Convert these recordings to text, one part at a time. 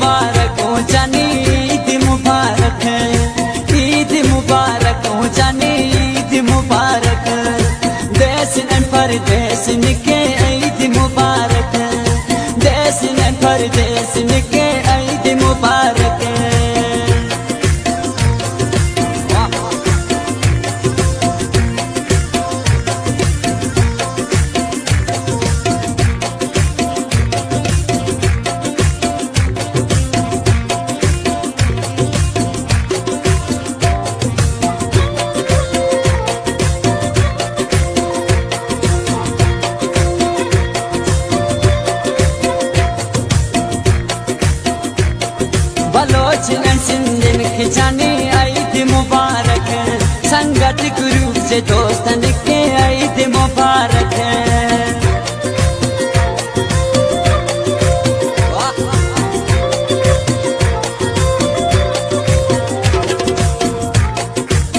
मुबारक हो जानी ईद मुबारक, ईद मुबारक हो जानी ईद मुबारक। देश न परदेश निके ईद मुबारक, देश न परदेश निके ईद मुबारक। बलोच न सिंधन खिंचाने ईद मुबारक, संगत गुरु से दोस्तन के ईद मुबारक।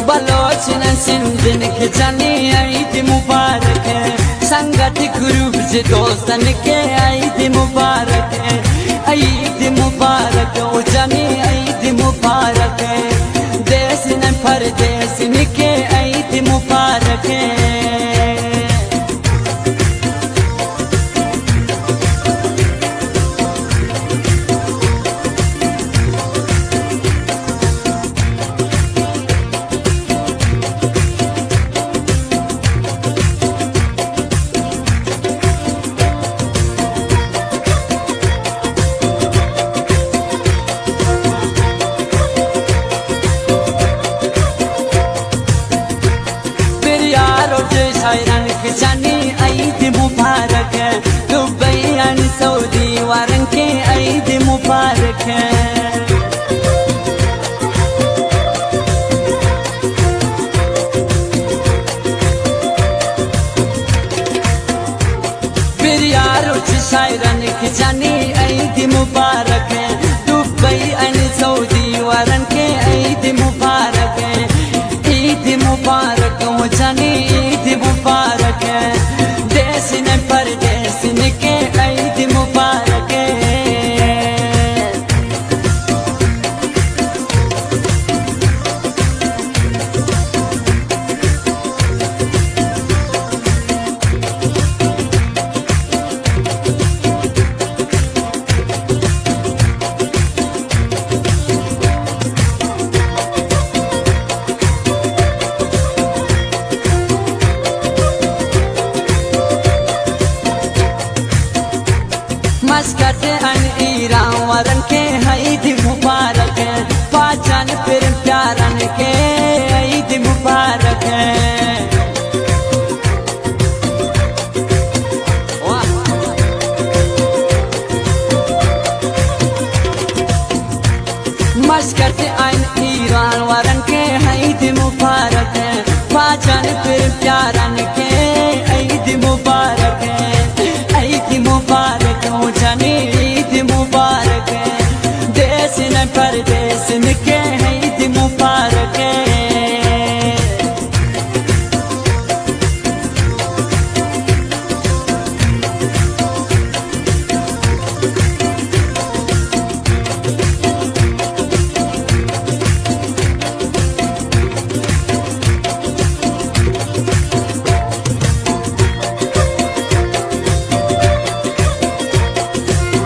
बलोच न सिंधन खिंचाने ईद मुबारक, संगत गुरु से दोस्तन के ईद मुबारक। ईद मुबारक हो जानी ईद मुबारक, देश न परदेश निके ईद मुबारक। शायरन खिंचानी ईद मुबारक, दुबई अन सऊदी वारन के ईद मुबारक। फिर यारो शायरन खिंचानी ईद मुबारक, दुबई अन सऊदी वारन के ईद मुबारक। ईद मुबारक हो जानी ईद मुबारक, देश न परदेश निके ईद मुबारक। मस्कत अन ईरान वारन के ईद मुबारक, पाचन फिर प्यारन के ईद मुबारक। मस्कत अन ईरान वारन के ईद मुबारक, पाचन फिर प्यारन के ईद मुबारक। ईद मुबारक हो जानी ईद मुबारक, देश न परदेश निके